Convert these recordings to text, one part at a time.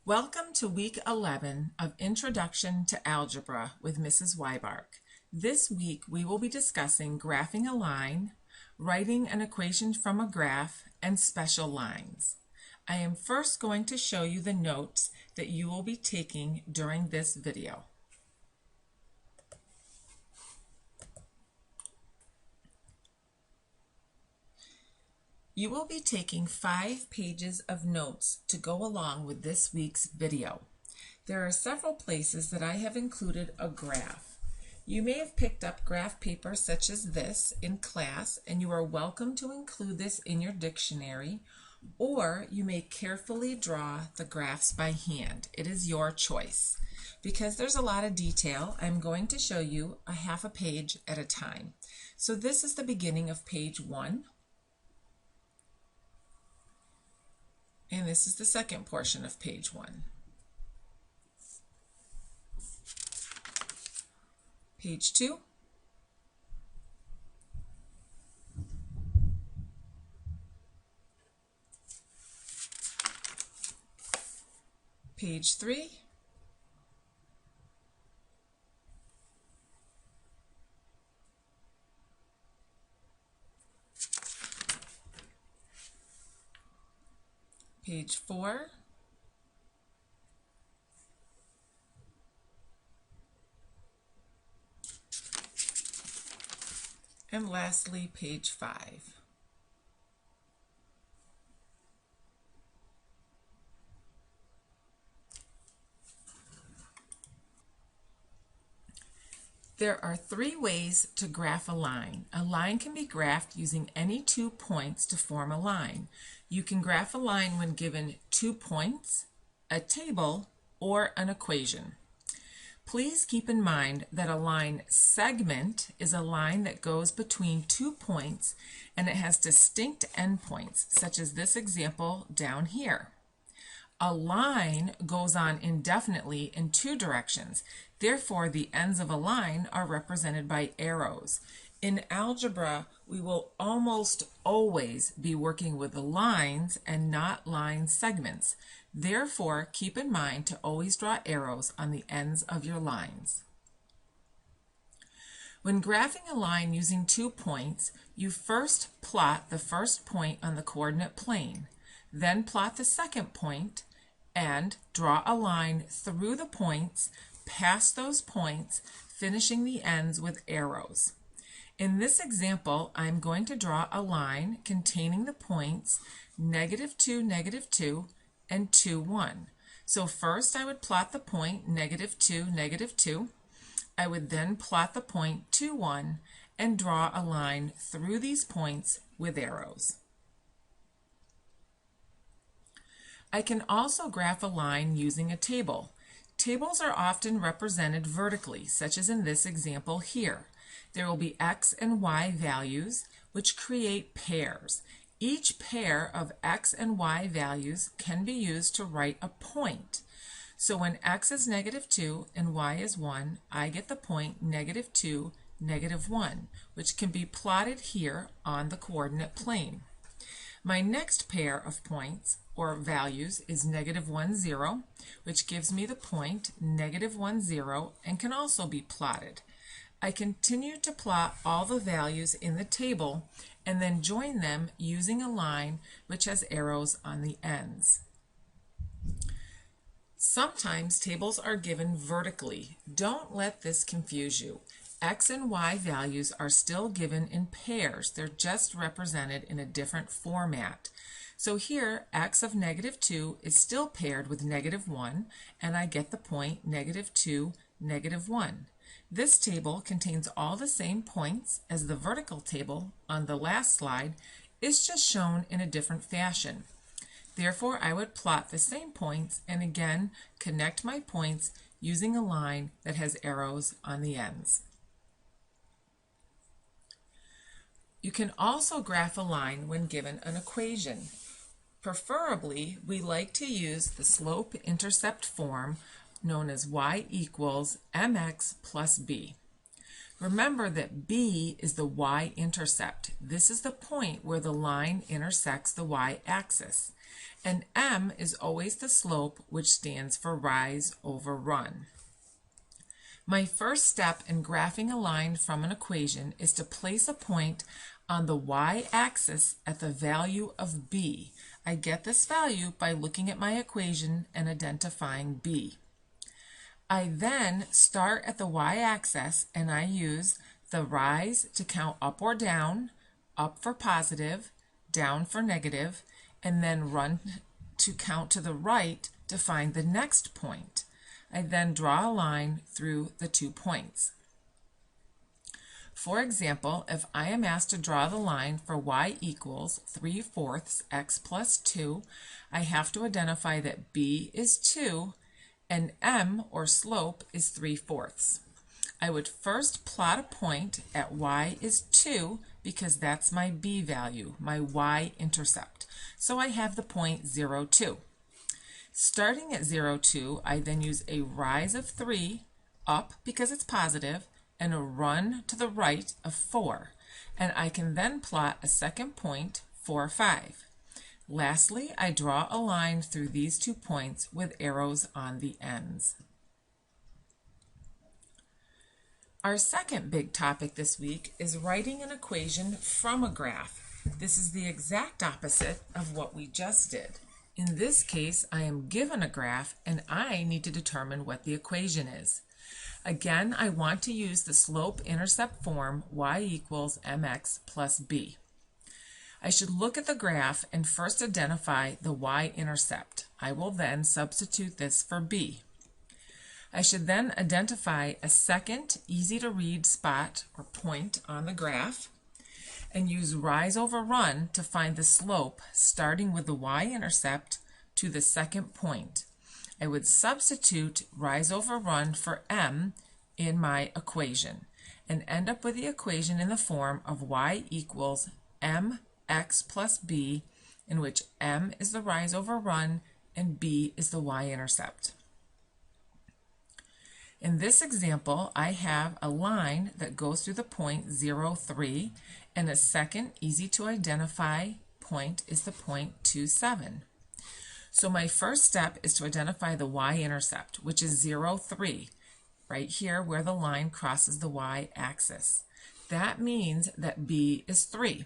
Welcome to Week 11 of Introduction to Algebra with Mrs. Weibark. This week we will be discussing graphing a line, writing an equation from a graph, and special lines. I am first going to show you the notes that you will be taking during this video. You will be taking 5 pages of notes to go along with this week's video. There are several places that I have included a graph. You may have picked up graph paper such as this in class, and you are welcome to include this in your dictionary, or you may carefully draw the graphs by hand. It is your choice. Because there's a lot of detail, I'm going to show you a half a page at a time. So this is the beginning of page 1. And this is the second portion of page 1. Page 2. Page 3. Page 4, and lastly, page 5. There are 3 ways to graph a line. A line can be graphed using any 2 points to form a line. You can graph a line when given 2 points, a table, or an equation. Please keep in mind that a line segment is a line that goes between 2 points and it has distinct endpoints, such as this example down here. A line goes on indefinitely in 2 directions. Therefore, the ends of a line are represented by arrows. In algebra, we will almost always be working with the lines and not line segments. Therefore, keep in mind to always draw arrows on the ends of your lines. When graphing a line using 2 points, you first plot the first point on the coordinate plane, then plot the second point, and draw a line through the points, past those points, finishing the ends with arrows. In this example, I'm going to draw a line containing the points -2, -2, and 2, 1. So first I would plot the point -2, -2. I would then plot the point 2, 1 and draw a line through these points with arrows. I can also graph a line using a table. Tables are often represented vertically, such as in this example here. There will be x and y values, which create pairs. Each pair of x and y values can be used to write a point. So when x is -2 and y is 1, I get the point -2, -1, which can be plotted here on the coordinate plane. My next pair of points or values is -1, 0, which gives me the point -1, 0, and can also be plotted. I continue to plot all the values in the table and then join them using a line which has arrows on the ends. Sometimes tables are given vertically. Don't let this confuse you. X and Y values are still given in pairs. They're just represented in a different format. So here, x of -2 is still paired with -1, and I get the point -2, -1. This table contains all the same points as the vertical table on the last slide. It's just shown in a different fashion. Therefore, I would plot the same points and again connect my points using a line that has arrows on the ends. You can also graph a line when given an equation. Preferably, we like to use the slope-intercept form known as y equals mx plus b. Remember that b is the y-intercept. This is the point where the line intersects the y-axis. and m is always the slope, which stands for rise over run. My first step in graphing a line from an equation is to place a point on the y-axis at the value of b. I get this value by looking at my equation and identifying b. I then start at the y-axis and I use the rise to count up or down, up for positive, down for negative, and then run to count to the right to find the next point. I then draw a line through the 2 points. For example, if I am asked to draw the line for y equals 3/4 x plus 2, I have to identify that b is 2 and m, or slope, is 3/4. I would first plot a point at y is 2 because that's my b value, my y-intercept. So I have the point 0, 2. Starting at 0, 2, I then use a rise of 3 up because it's positive and a run to the right of 4. And I can then plot a second point, 4, 5. Lastly, I draw a line through these 2 points with arrows on the ends. Our second big topic this week is writing an equation from a graph. This is the exact opposite of what we just did. In this case, I am given a graph and I need to determine what the equation is. Again, I want to use the slope-intercept form y equals mx plus b. I should look at the graph and first identify the y-intercept. I will then substitute this for b. I should then identify a second easy-to-read spot or point on the graph and use rise over run to find the slope starting with the y-intercept to the second point. I would substitute rise over run for m in my equation and end up with the equation in the form of y equals mx plus b, in which m is the rise over run and b is the y-intercept. In this example, I have a line that goes through the point 0, 3, and a second easy-to-identify point is the point 2, 7. So my first step is to identify the y-intercept, which is 0, 3, right here where the line crosses the y-axis. That means that b is 3.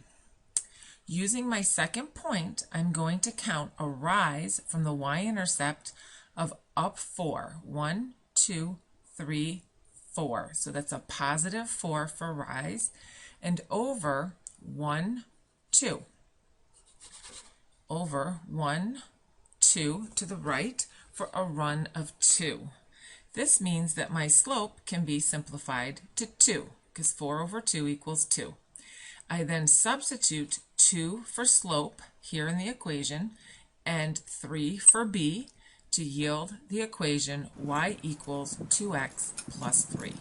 Using my second point, I'm going to count a rise from the y-intercept of up 4. 1, 2, 3, 4. So that's a positive 4 for rise, and over 1, 2. Over 1, 2 to the right for a run of 2. This means that my slope can be simplified to 2, because 4 over 2 equals 2. I then substitute 2 for slope here in the equation and 3 for b to yield the equation y equals 2x plus 3.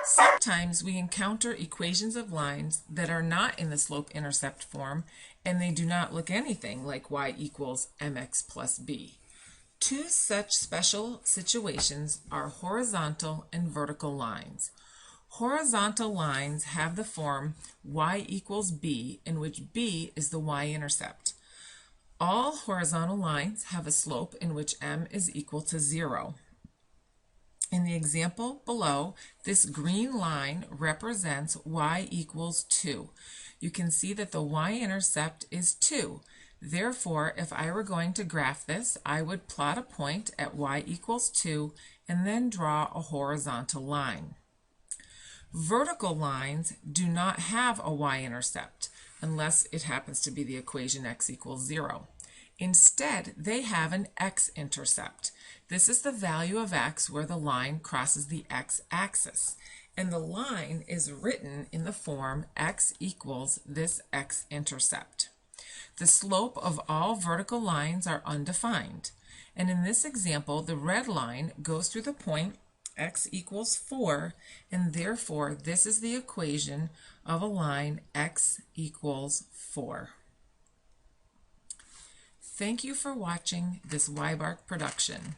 Sometimes we encounter equations of lines that are not in the slope-intercept form and they do not look anything like y equals mx plus b. Two such special situations are horizontal and vertical lines. Horizontal lines have the form y equals b, in which b is the y-intercept. All horizontal lines have a slope in which m is equal to 0. In the example below, this green line represents y equals 2. You can see that the y-intercept is 2. Therefore, if I were going to graph this, I would plot a point at y equals 2 and then draw a horizontal line. Vertical lines do not have a y-intercept unless it happens to be the equation x equals 0. Instead, they have an x-intercept. This is the value of x where the line crosses the x-axis, and the line is written in the form x equals this x-intercept. The slope of all vertical lines are undefined, and in this example, the red line goes through the point x equals 4, and therefore this is the equation of a line x equals 4. Thank you for watching this YBark production.